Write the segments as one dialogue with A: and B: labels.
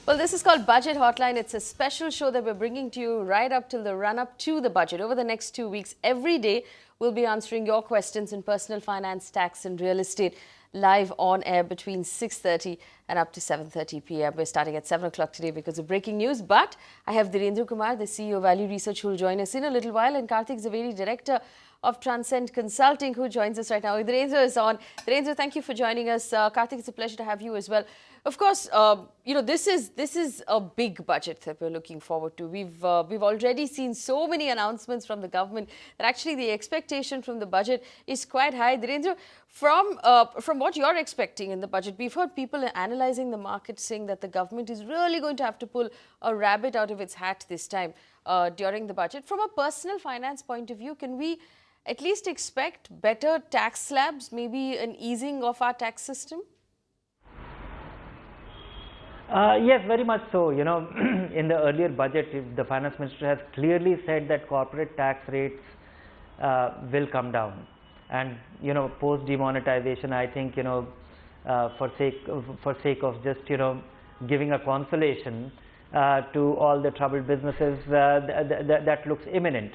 A: Well, this is called Budget Hotline. It's a special show that we're bringing to you right up till the run-up to the budget. Over the next 2 weeks, every day, we'll be answering your questions in personal finance, tax and real estate live on air between 6:30 and up to 7:30 p.m. We're starting at 7 o'clock today because of breaking news. But I have Dhirendra Kumar, the CEO of Value Research, who will join us in a little while, and Karthik Zaveri, Director of Transcend Consulting, who joins us right now. Dhirendra is on. Dhirendra, thank you for joining us. Karthik, it's a pleasure to have you as well. Of course, this is a big budget that we're looking forward to. We've already seen so many announcements from the government that actually the expectation from the budget is quite high. Dhirendra, from what you're expecting in the budget, we've heard people analyzing the market saying that the government is really going to have to pull a rabbit out of its hat this time during the budget. From a personal finance point of view, can we at least expect better tax slabs, maybe an easing of our tax system?
B: Yes, very much so. In the earlier budget, the finance minister has clearly said that corporate tax rates will come down, and post demonetization, I think for sake of just giving a consolation to all the troubled businesses, that looks imminent.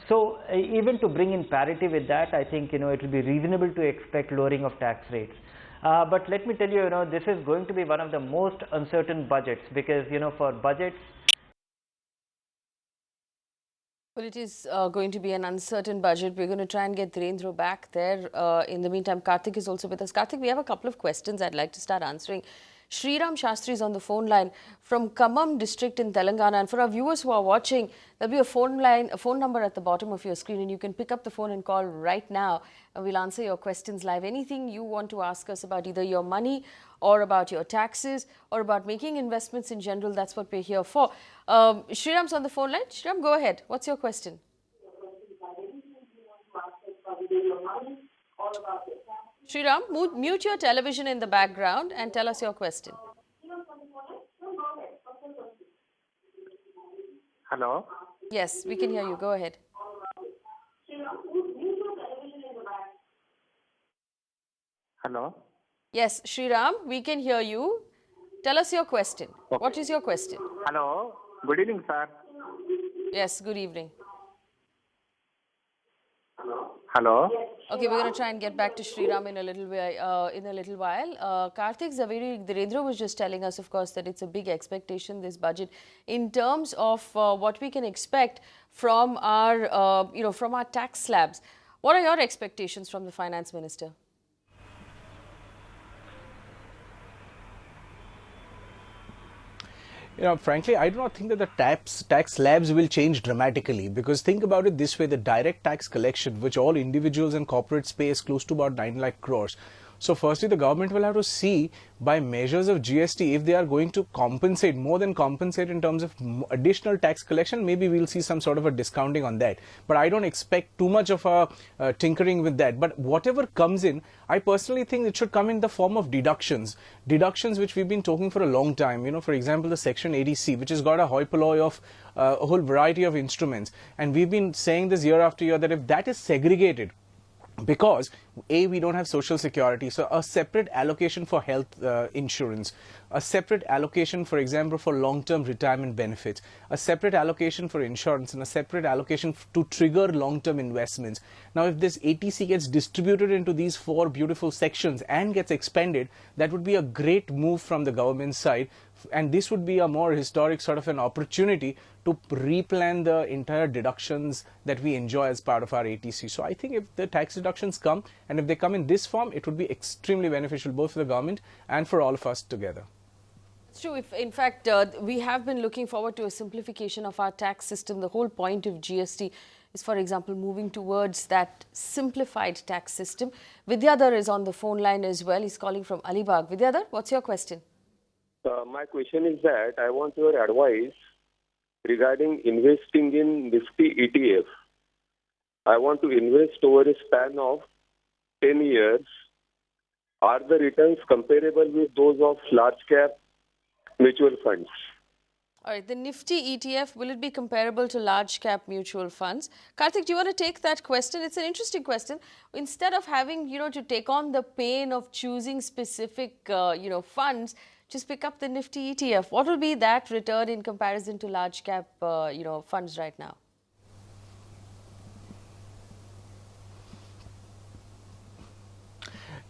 B: So even to bring in parity with that, I think it will be reasonable to expect lowering of tax rates. But let me tell you, this is going to be one of the most uncertain budgets because, for budgets.
A: Well, it is going to be an uncertain budget. We're going to try and get Dhirendra back there. In the meantime, Karthik is also with us. Karthik, we have a couple of questions I'd like to start answering. Sriram Shastri is on the phone line from Khammam district in Telangana. And for our viewers who are watching, there'll be a phone number at the bottom of your screen, and you can pick up the phone and call right now, and we'll answer your questions live. Anything you want to ask us about either your money or about your taxes or about making investments in general, that's what we're here for. Sriram's on the phone line. Sriram, go ahead. What's your question? Sriram, mute your television in the background and tell us your question.
C: Hello?
A: Yes, we can hear you. Go ahead.
C: Hello?
A: Yes, Sriram, we can hear you. Tell us your question. Okay. What is your question?
C: Hello. Good evening, sir.
A: Yes, good evening.
C: Hello?
A: Okay, we're going to try and get back to Sriram in a little while. Karthik Zaveri, Dhirendra was just telling us, of course, that it's a big expectation, this budget, in terms of what we can expect from our, from our tax slabs. What are your expectations from the finance minister?
D: Frankly, I do not think that the tax slabs will change dramatically, because think about it this way: the direct tax collection, which all individuals and corporates pay, is close to about 9 lakh crores. So firstly, the government will have to see by measures of GST if they are going to compensate, more than compensate in terms of additional tax collection. Maybe we'll see some sort of a discounting on that. But I don't expect too much of a tinkering with that. But whatever comes in, I personally think it should come in the form of deductions. Deductions which we've been talking for a long time. For example, the Section 80C, which has got a hoi polloi of a whole variety of instruments. And we've been saying this year after year that if that is segregated, because we don't have social security, so a separate allocation for health insurance, a separate allocation, for example, for long-term retirement benefits, a separate allocation for insurance, and a separate allocation to trigger long-term investments. Now, if this ATC gets distributed into these 4 beautiful sections and gets expanded, that would be a great move from the government side. And this would be a more historic sort of an opportunity to replan the entire deductions that we enjoy as part of our ATC. So I think if the tax deductions come, and if they come in this form, it would be extremely beneficial both for the government and for all of us together.
A: It's true. In fact, we have been looking forward to a simplification of our tax system. The whole point of GST is, for example, moving towards that simplified tax system. Vidyadhar is on the phone line as well. He's calling from Alibag. Vidyadhar, what's your question?
E: My question is that I want your advice regarding investing in Nifty ETF. I want to invest over a span of 10 years. Are the returns comparable with those of large cap mutual funds?
A: All right, the Nifty ETF, will it be comparable to large cap mutual funds? Karthik, do you want to take that question? It's an interesting question. Instead of having, to take on the pain of choosing specific, funds, just pick up the Nifty ETF. What will be that return in comparison to large cap, funds right now?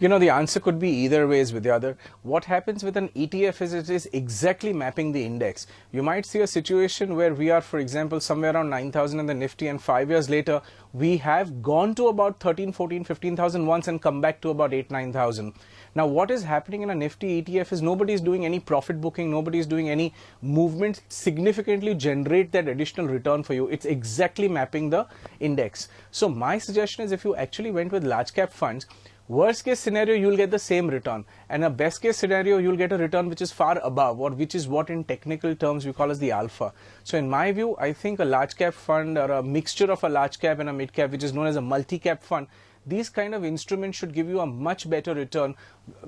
D: The answer could be either ways with the other. What happens with an ETF is it is exactly mapping the index. You might see a situation where we are, for example, somewhere around 9,000 in the Nifty, and 5 years later, we have gone to about 13, 14, 15,000 once and come back to about 8, 9,000. Now, what is happening in a Nifty ETF is nobody is doing any profit booking, nobody is doing any movement significantly generate that additional return for you. It's exactly mapping the index. So my suggestion is, if you actually went with large cap funds, worst case scenario, you'll get the same return, and a best case scenario, you'll get a return which is far above, or which is what in technical terms we call as the alpha. So in my view, I think a large cap fund, or a mixture of a large cap and a mid cap, which is known as a multi-cap fund, these kind of instruments should give you a much better return,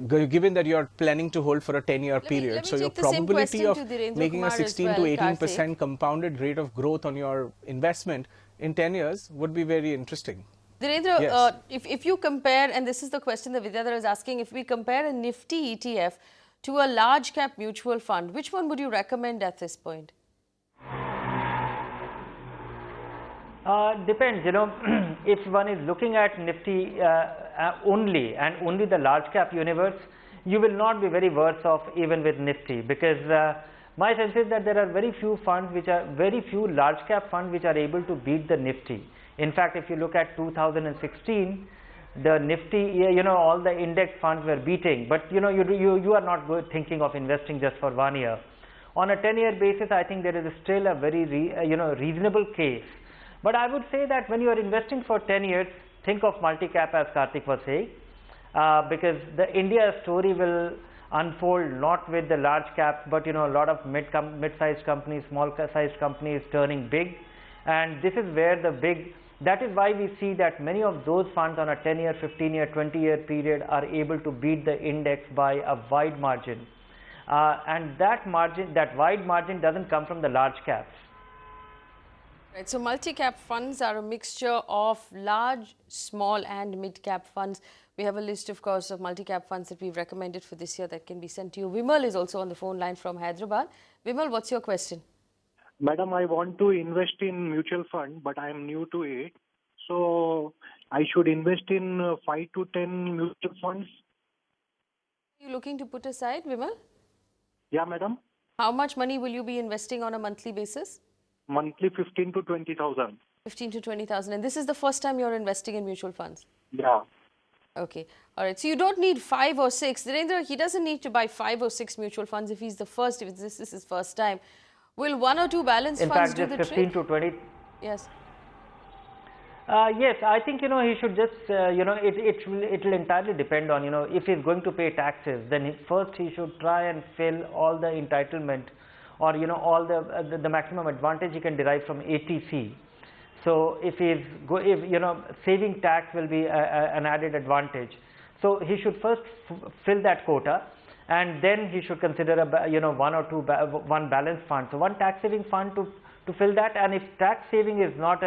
D: given that you're planning to hold for a 10-year period. So your probability of making a 16 to 18% compounded rate of growth on your investment in 10 years would be very interesting.
A: Dhirendra,
D: Yes.
A: if you compare, and this is the question that Vidyadhar is asking, if we compare a Nifty ETF to a large cap mutual fund, which one would you recommend at this point?
B: Depends, if one is looking at Nifty only and only the large cap universe, you will not be very worse off even with Nifty, because my sense is that there are very few large cap funds which are able to beat the Nifty. In fact, if you look at 2016, the Nifty, all the index funds were beating, but you are not thinking of investing just for 1 year. On a 10-year basis, I think there is still a very reasonable case. But I would say that when you are investing for 10 years, think of multi-cap, as Karthik was saying, because the India story will unfold not with the large caps, but a lot of mid-sized companies, small-sized companies turning big, and this is where that is why we see that many of those funds on a 10-year, 15-year, 20-year period are able to beat the index by a wide margin, and that wide margin doesn't come from the large caps.
A: Right, so multi-cap funds are a mixture of large, small and mid-cap funds. We have a list, of course, of multi-cap funds that we've recommended for this year that can be sent to you. Vimal is also on the phone line from Hyderabad. Vimal, what's your question?
F: Madam, I want to invest in mutual fund, but I am new to it. So I should invest in 5 to 10 mutual funds.
A: Are you looking to put aside, Vimal?
F: Yeah, madam.
A: How much money will you be investing on a monthly basis?
F: Monthly 15 to 20,000.
A: 15 to 20,000. And this is the first time you're investing in mutual funds?
F: Yeah.
A: Okay. All right. So you don't need 5 or 6. Dhirendra, he doesn't need to buy 5 or 6 mutual funds if he's the first, if this is his first time. Will 1 or 2 balanced funds do the trick?
B: In fact, just 15 to 20.
A: Yes.
B: Yes, I think he should just it will entirely depend on if he's going to pay taxes, then first he should try and fill all the entitlement, or all the maximum advantage he can derive from ATC. So if saving tax will be an added advantage, so he should first fill that quota, and then he should consider one balanced fund, so one tax saving fund to fill that. And if tax saving is not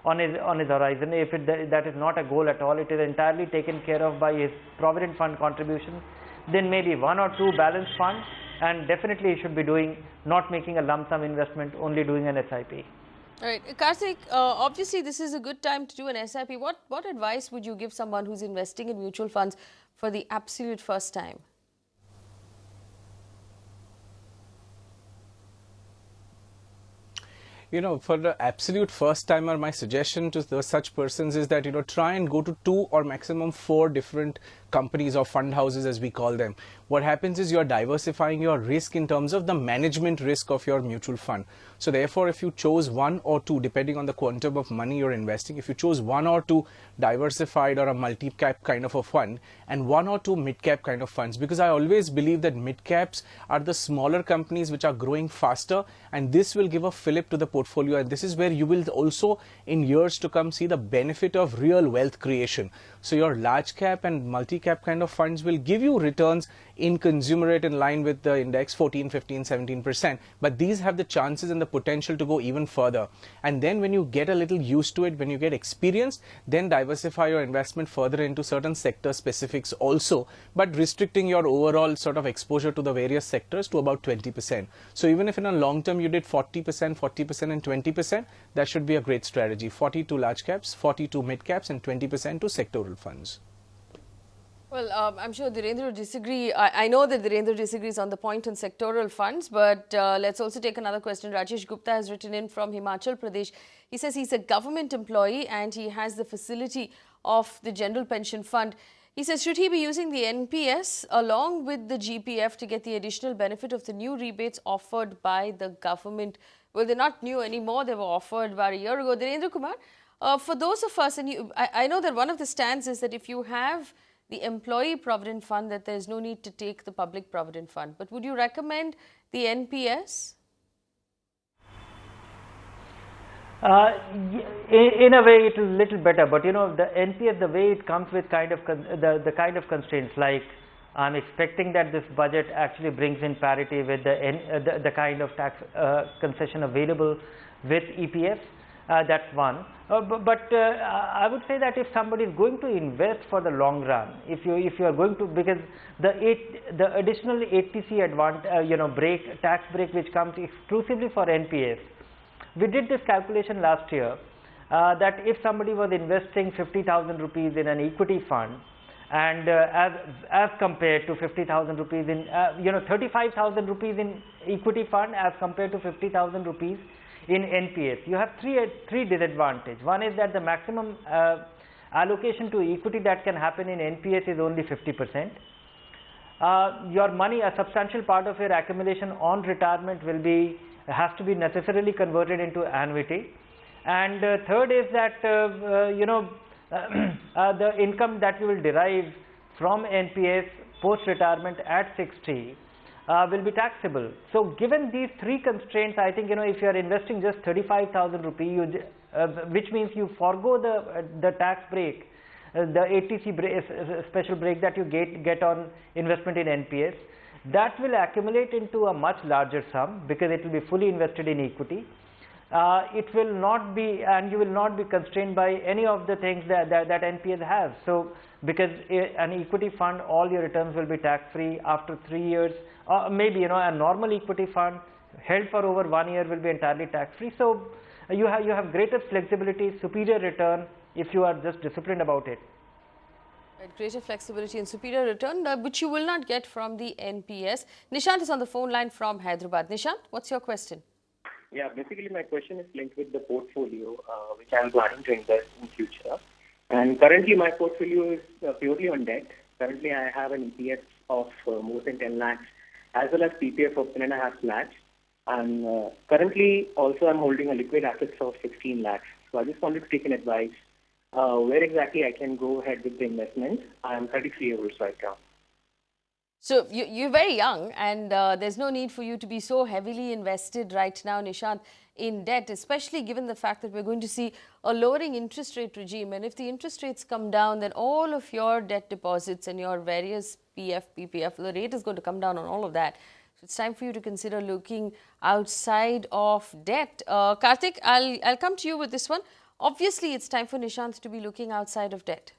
B: on his horizon, if that is not a goal at all, it is entirely taken care of by his provident fund contribution, then maybe 1 or 2 balanced funds, and definitely he should be not making a lump sum investment, only doing an SIP.
A: All right, Karthik, obviously this is a good time to do an SIP. What advice would you give someone who's investing in mutual funds for the absolute first time?
D: For the absolute first timer, my suggestion to such persons is that, try and go to 2 or maximum 4 different companies or fund houses, as we call them. What happens is you're diversifying your risk in terms of the management risk of your mutual fund. So therefore, if you chose 1 or 2, depending on the quantum of money you're investing, if you chose 1 or 2 diversified or a multi-cap kind of a fund, and 1 or 2 mid-cap kind of funds, because I always believe that mid-caps are the smaller companies which are growing faster, and this will give a fillip to the portfolio, and this is where you will also in years to come see the benefit of real wealth creation. So your large cap and multi multi-cap kind of funds will give you returns in consumer rate in line with the index, 14, 15, 17%. But these have the chances and the potential to go even further. And then when you get a little used to it, when you get experienced, then diversify your investment further into certain sector specifics also, but restricting your overall sort of exposure to the various sectors to about 20%. So even if in a long term you did 40%, 40% and 20%, that should be a great strategy. 40 to large caps, 40 to mid caps and 20% to sectoral funds.
A: Well, I'm sure Dhirendra would disagree. I know that Dhirendra disagrees on the point on sectoral funds, but let's also take another question. Rajesh Gupta has written in from Himachal Pradesh. He says he's a government employee and he has the facility of the General Pension Fund. He says, should he be using the NPS along with the GPF to get the additional benefit of the new rebates offered by the government? Well, they're not new anymore. They were offered about a year ago. Dhirendra Kumar, for those of us, and I know that one of the stands is that if you have the employee provident fund, that there's no need to take the public provident fund. But would you recommend the NPS?
B: In a way, it is a little better, but you know, the NPS, the way it comes with kind of the kind of constraints, like I'm expecting that this budget actually brings in parity with the kind of tax concession available with EPF. That's one. But I would say that if somebody is going to invest for the long run, if you are going to, because the additional 80C advantage, tax break which comes exclusively for NPS, we did this calculation last year that if somebody was investing 50,000 rupees in an equity fund, and as compared to 50,000 rupees in 35,000 rupees in equity fund as compared to 50,000 rupees in NPS, you have three disadvantages. One is that the maximum allocation to equity that can happen in NPS is only 50%. Your money, a substantial part of your accumulation on retirement has to be necessarily converted into annuity. And third is that the income that you will derive from NPS post retirement at 60 will be taxable. So given these three constraints, I think if you are investing just 35,000 rupees, which means you forego the tax break, the 80C special break that you get on investment in NPS, that will accumulate into a much larger sum because it will be fully invested in equity. It will not be, and you will not be constrained by any of the things that NPS has. So because an equity fund, all your returns will be tax free after 3 years, or maybe a normal equity fund held for over 1 year will be entirely tax free. So you have greater flexibility, superior return if you are just disciplined about it.
A: Greater flexibility and superior return, which you will not get from the NPS. Nishant is on the phone line from Hyderabad. Nishant, what's your question?
G: Yeah, basically my question is linked with the portfolio, which I am planning to invest in future. And currently my portfolio is purely on debt. Currently I have an EPF of more than 10 lakhs, as well as PPF of 10.5 lakhs. And currently also I'm holding a liquid assets of 16 lakhs. So I just wanted to take an advice. Where exactly I can go ahead with the investment. I'm 33 years old right now.
A: So you're very young, and there's no need for you to be so heavily invested right now, Nishant, in debt, especially given the fact that we're going to see a lowering interest rate regime. And if the interest rates come down, then all of your debt deposits and your various PF, PPF, the rate is going to come down on all of that. So it's time for you to consider looking outside of debt. Karthik, I'll come to you with this one. Obviously, it's time for Nishant to be looking outside of debt.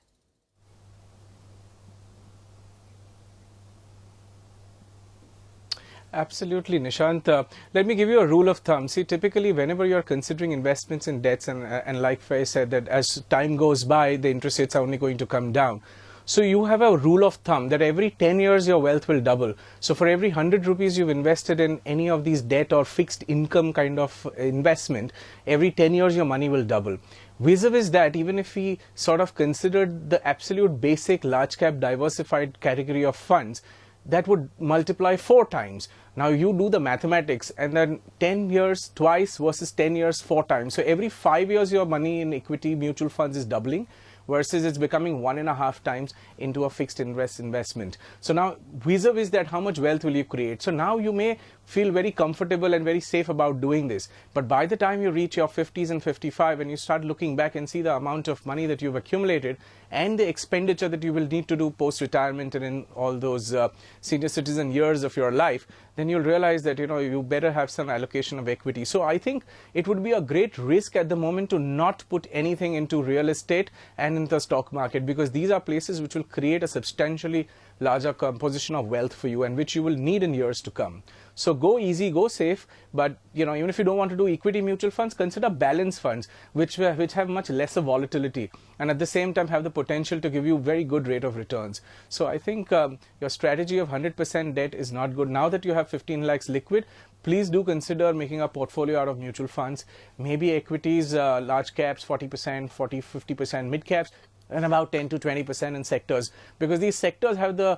D: Absolutely, Nishant. Let me give you a rule of thumb. See, typically, whenever you're considering investments in debts, and like I said, that as time goes by, the interest rates are only going to come down. So you have a rule of thumb that every 10 years your wealth will double. So for every 100 rupees you've invested in any of these debt or fixed income kind of investment, every 10 years your money will double. Vis-a-vis that, even if we sort of considered the absolute basic large cap diversified category of funds, that would multiply 4 times. Now you do the mathematics, and then 10 years twice versus 10 years 4 times. So every 5 years your money in equity mutual funds is doubling, versus it's becoming 1.5 times into a fixed investment. So now vis-a-vis that, how much wealth will you create? So now you may feel very comfortable and very safe about doing this. But by the time you reach your 50s and 55 and you start looking back and see the amount of money that you've accumulated and the expenditure that you will need to do post-retirement and in all those senior citizen years of your life, then you'll realize that, you better have some allocation of equity. So I think it would be a great risk at the moment to not put anything into real estate and in the stock market, because these are places which will create a substantially larger composition of wealth for you and which you will need in years to come. So go easy, go safe, but even if you don't want to do equity mutual funds, consider balance funds which have much lesser volatility and at the same time have the potential to give you very good rate of returns. So I think your strategy of 100% debt is not good. Now that you have 15 lakhs liquid, please do consider making a portfolio out of mutual funds, maybe equities, large caps, 40%, 50% mid caps, and about 10 to 20% in sectors, because these sectors have the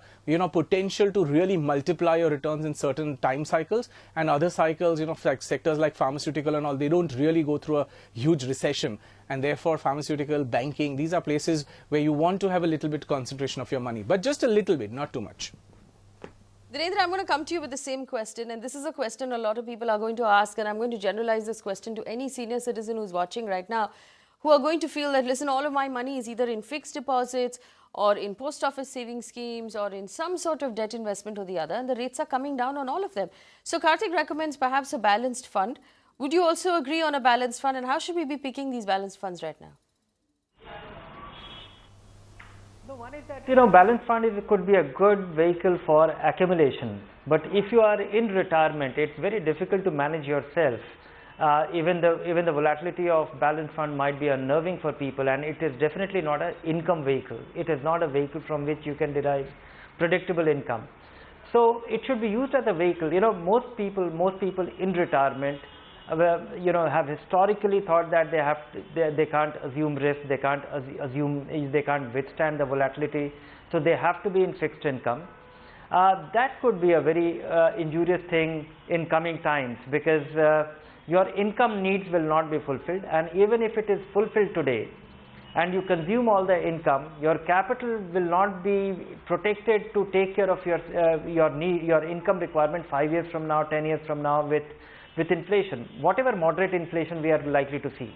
D: potential to really multiply your returns in certain time cycles, and other cycles, like sectors like pharmaceutical and all, they don't really go through a huge recession, and therefore pharmaceutical, banking, these are places where you want to have a little bit concentration of your money, but just a little bit, not too much.
A: Dhirendra, I'm going to come to you with the same question, and this is a question a lot of people are going to ask, and I'm going to generalize this question to any senior citizen who's watching right now, who are going to feel that, listen, all of my money is either in fixed deposits or in post office saving schemes or in some sort of debt investment or the other, and the rates are coming down on all of them. So Karthik recommends perhaps a balanced fund. Would you also agree on a balanced fund, and how should we be picking these balanced funds right now?
B: The one is that, balanced fund could be a good vehicle for accumulation, but if you are in retirement, it's very difficult to manage yourself. Even the volatility of balanced fund might be unnerving for people, and it is definitely not an income vehicle. It is not a vehicle from which you can derive predictable income. So it should be used as a vehicle. Most people in retirement, have historically thought that they can't assume risk, they can't withstand the volatility, so they have to be in fixed income. That could be a very injurious thing in coming times, because your income needs will not be fulfilled, and even if it is fulfilled today and you consume all the income, your capital will not be protected to take care of your income requirement 5 years from now, 10 years from now with inflation, whatever moderate inflation we are likely to see.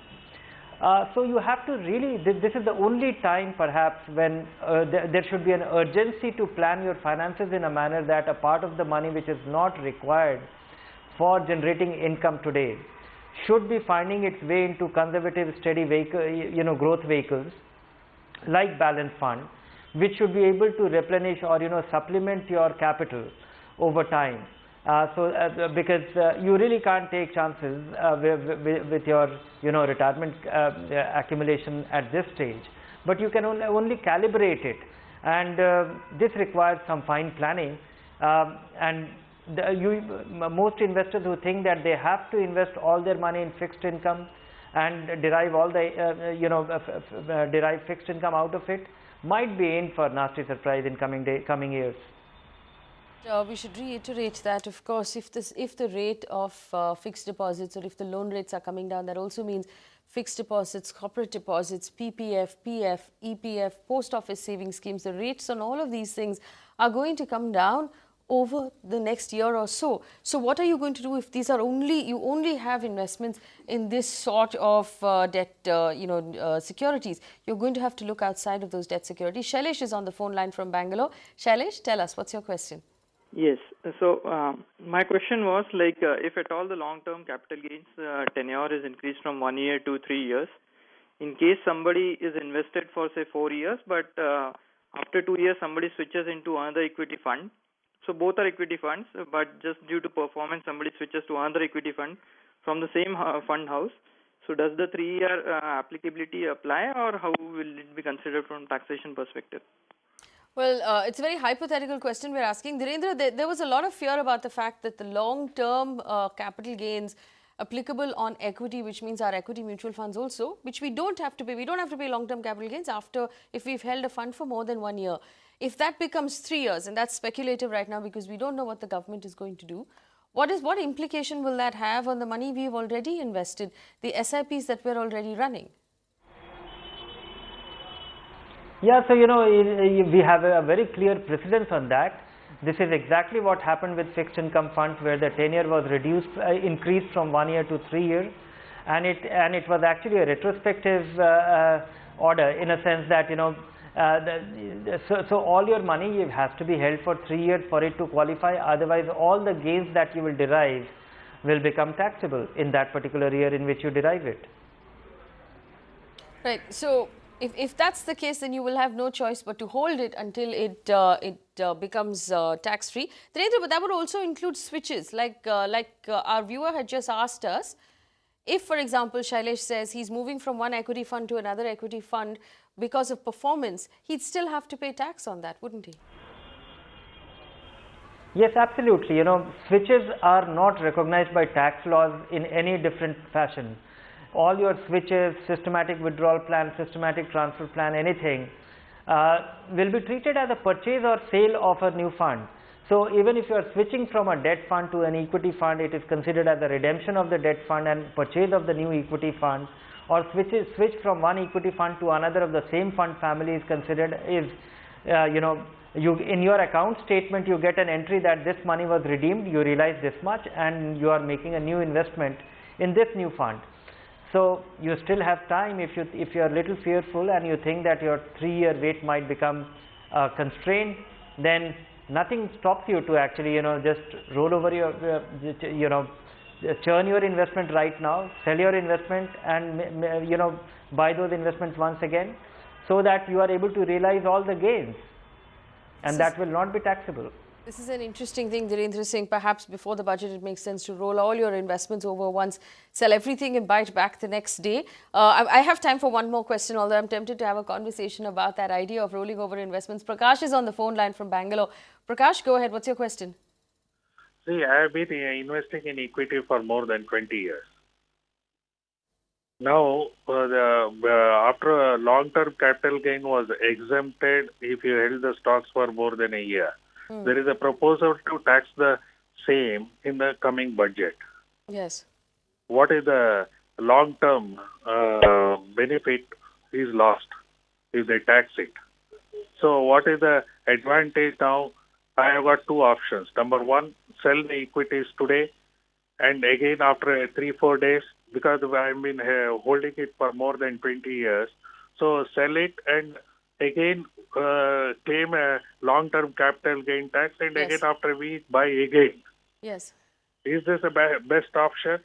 B: So you have to really, this is the only time perhaps when there should be an urgency to plan your finances in a manner that a part of the money which is not required for generating income today should be finding its way into conservative, steady vehicle, growth vehicles like balanced fund, which should be able to replenish or supplement your capital over time. Because you really can't take chances with your retirement accumulation at this stage, but you can only calibrate it, and this requires some fine planning. And most investors who think that they have to invest all their money in fixed income and derive all the derive fixed income out of it might be in for nasty surprise in coming years.
A: We should reiterate that, of course, if the rate of fixed deposits or if the loan rates are coming down, that also means fixed deposits, corporate deposits, PPF, PF, EPF, post office savings schemes, the rates on all of these things are going to come down over the next year or so. So what are you going to do if these are you only have investments in this sort of debt securities? You're going to have to look outside of those debt securities. Shailesh is on the phone line from Bangalore. Shailesh, tell us, what's your question?
H: Yes. So my question was if at all the long-term capital gains tenure is increased from 1 year to 3 years, in case somebody is invested for say 4 years, but after 2 years somebody switches into another equity fund. So both are equity funds, but just due to performance somebody switches to another equity fund from the same fund house. So does the 3-year applicability apply, or how will it be considered from taxation perspective?
A: Well, it's a very hypothetical question we're asking. Dhirendra, there was a lot of fear about the fact that the long-term capital gains applicable on equity, which means our equity mutual funds also, which we don't have to pay. We don't have to pay long-term capital gains if we've held a fund for more than 1 year. If that becomes 3 years, and that's speculative right now because we don't know what the government is going to do, what implication will that have on the money we've already invested, the SIPs that we're already running?
B: Yeah, so we have a very clear precedence on that. This is exactly what happened with fixed income funds, where the tenure was increased from 1 year to 3 years, and it was actually a retrospective order, in a sense that, you know, so all your money has to be held for 3 years for it to qualify. Otherwise, all the gains that you will derive will become taxable in that particular year in which you derive it.
A: Right. So if that's the case, then you will have no choice but to hold it until it becomes tax-free. Dhirendra, but that would also include switches, like our viewer had just asked us. If, for example, Shailesh says he's moving from one equity fund to another equity fund because of performance, he'd still have to pay tax on that, wouldn't he?
B: Yes, absolutely. You know, switches are not recognized by tax laws in any different fashion. All your switches, systematic withdrawal plan, systematic transfer plan, anything will be treated as a purchase or sale of a new fund. So even if you are switching from a debt fund to an equity fund, it is considered as a redemption of the debt fund and purchase of the new equity fund, or switch from one equity fund to another of the same fund family is considered you know, in your account statement you get an entry that this money was redeemed, you realize this much, and you are making a new investment in this new fund. So you still have time. If you are a little fearful and you think that your 3-year wait might become constrained, then nothing stops you to actually, you know, just roll over your you know, churn your investment right now, sell your investment, and you know, buy those investments once again, so that you are able to realize all the gains, and that will not be taxable.
A: This is an interesting thing, Dhirendra Singh. Perhaps before the budget, it makes sense to roll all your investments over once, sell everything and buy it back the next day. I have time for one more question, although I'm tempted to have a conversation about that idea of rolling over investments. Prakash is on the phone line from Bangalore. Prakash, go ahead. What's your question?
I: See, I have been investing in equity for more than 20 years. Now, after a long-term capital gain was exempted if you held the stocks for more than a year. There is a proposal to tax the same in the coming budget.
A: Yes.
I: What is the long-term benefit is lost if they tax it? So what is the advantage now? I have got two options. Number one, sell the equities today, and again after 3-4 days, because I've been holding it for more than 20 years. So sell it and again claim a long-term capital gain tax, and again after a week buy again.
A: Yes.
I: Is this the best option?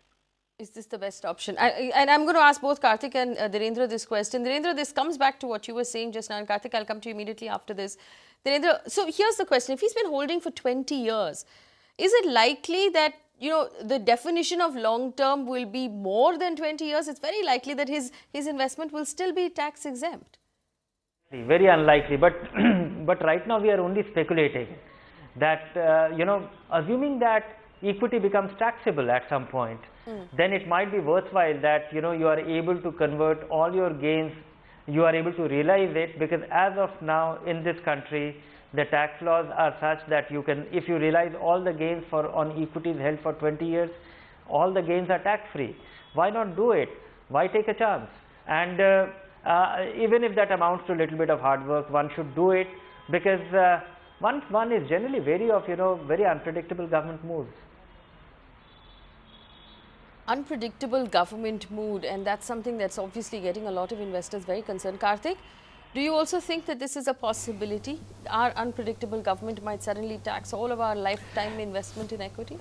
A: Is this the best option? And I'm going to ask both Karthik and Dhirendra this question. Dhirendra, this comes back to what you were saying just now, and Karthik, I'll come to you immediately after this. Dhirendra, so here's the question. If he's been holding for 20 years, is it likely that, you know, the definition of long term will be more than 20 years? It's very likely that his investment will still be tax exempt.
B: Very unlikely, but but right now we are only speculating that you know, assuming that equity becomes taxable at some point, then it might be worthwhile that, you know, you are able to convert all your gains, you are able to realize it, because as of now in this country the tax laws are such that you can, if you realize all the gains on equities held for 20 years, all the gains are tax free. Why not do it? Why take a chance? And even if that amounts to a little bit of hard work, one should do it, because one is generally wary of, you know, very unpredictable government moves.
A: Unpredictable government mood, and that's something that's obviously getting a lot of investors very concerned. Karthik, do you also think that this is a possibility? Our unpredictable government might suddenly tax all of our lifetime investment in equity?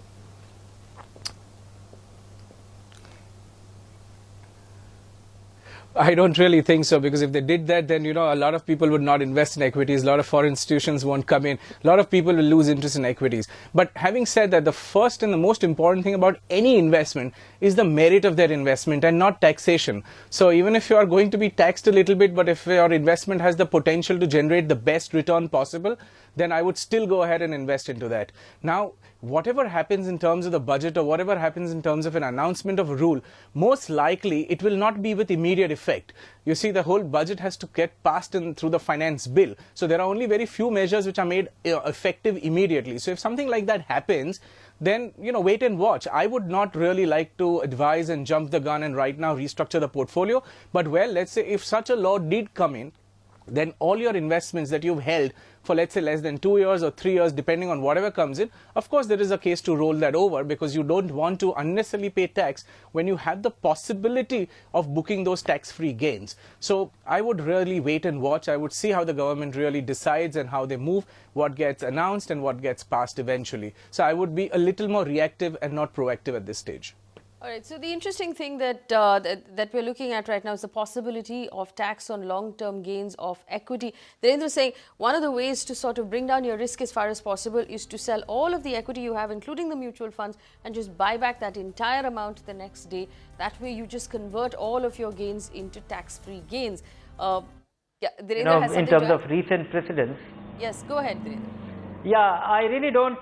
D: I don't really think so, because if they did that, then, you know, a lot of people would not invest in equities, a lot of foreign institutions won't come in, a lot of people will lose interest in equities. But having said that, the first and the most important thing about any investment is the merit of their investment and not taxation. So even if you are going to be taxed a little bit, but if your investment has the potential to generate the best return possible, then I would still go ahead and invest into that. Now, whatever happens in terms of the budget, or whatever happens in terms of an announcement of a rule, most likely it will not be with immediate effect. You see, the whole budget has to get passed through the finance bill. So there are only very few measures which are made effective immediately. So if something like that happens, then, you know, wait and watch. I would not really like to advise and jump the gun and right now restructure the portfolio. But well, let's say if such a law did come in, then all your investments that you've held for, let's say, less than 2 years or 3 years, depending on whatever comes in, of course, there is a case to roll that over, because you don't want to unnecessarily pay tax when you have the possibility of booking those tax-free gains. So I would really wait and watch. I would see how the government really decides and how they move, what gets announced and what gets passed eventually. So I would be a little more reactive and not proactive at this stage.
A: All right. So the interesting thing that that we're looking at right now is the possibility of tax on long-term gains of equity. Dhirendra is saying one of the ways to sort of bring down your risk as far as possible is to sell all of the equity you have, including the mutual funds, and just buy back that entire amount the next day. That way, you just convert all of your gains into tax-free gains. Yeah, Dhirendra has
B: in terms of recent precedents.
A: Yes, go ahead, Dhirendra.
B: Yeah, I really don't.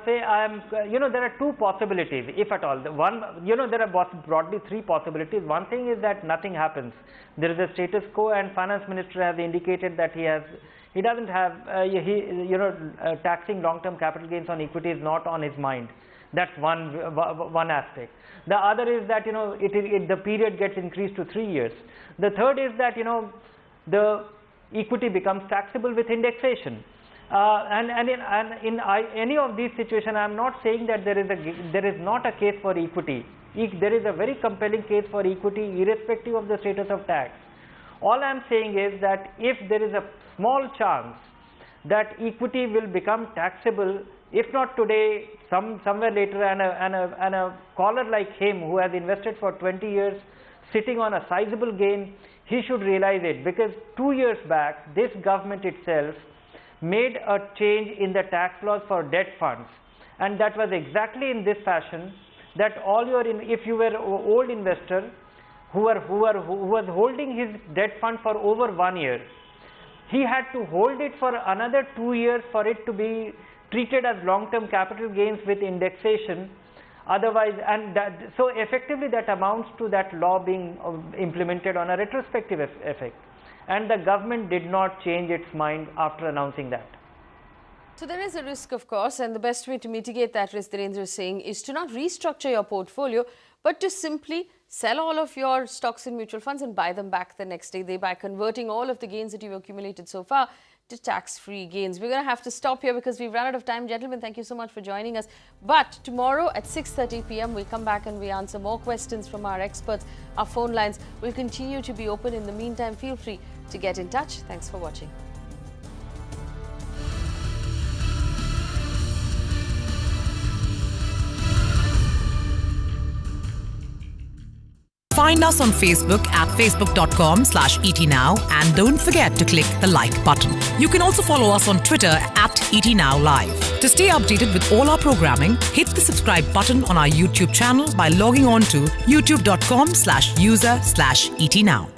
B: Faye, there are two possibilities, if at all. One, there are broadly three possibilities. One thing is that nothing happens. There is a status quo, and Finance Minister has indicated that he doesn't have, taxing long-term capital gains on equity is not on his mind. That's one aspect. The other is that, the period gets increased to 3 years. The third is that, the equity becomes taxable with indexation. In any of these situations, I am not saying that there is not a case for equity. There is a very compelling case for equity irrespective of the status of tax. All I am saying is that if there is a small chance that equity will become taxable, if not today, somewhere later, and a caller like him who has invested for 20 years sitting on a sizable gain, he should realize it, because 2 years back this government itself made a change in the tax laws for debt funds, and that was exactly in this fashion, that all your if you were an old investor who was holding his debt fund for over 1 year, he had to hold it for another 2 years for it to be treated as long-term capital gains with indexation. Otherwise, so effectively that amounts to that law being implemented on a retrospective effect. And the government did not change its mind after announcing that.
A: So there is a risk, of course, and the best way to mitigate that risk, Dhirendra is saying, is to not restructure your portfolio, but to simply sell all of your stocks in mutual funds and buy them back the next day, thereby converting all of the gains that you've accumulated so far to tax-free gains. We're going to have to stop here because we've run out of time. Gentlemen, thank you so much for joining us. But tomorrow at 6:30 p.m, we come back and we answer more questions from our experts. Our phone lines will continue to be open. In the meantime, feel free to get in touch. Thanks for watching.
J: Find us on Facebook at facebook.com/ETNow and don't forget to click the like button. You can also follow us on Twitter at ETNowLive. To stay updated with all our programming, hit the subscribe button on our YouTube channel by logging on to youtube.com/user/ETNow.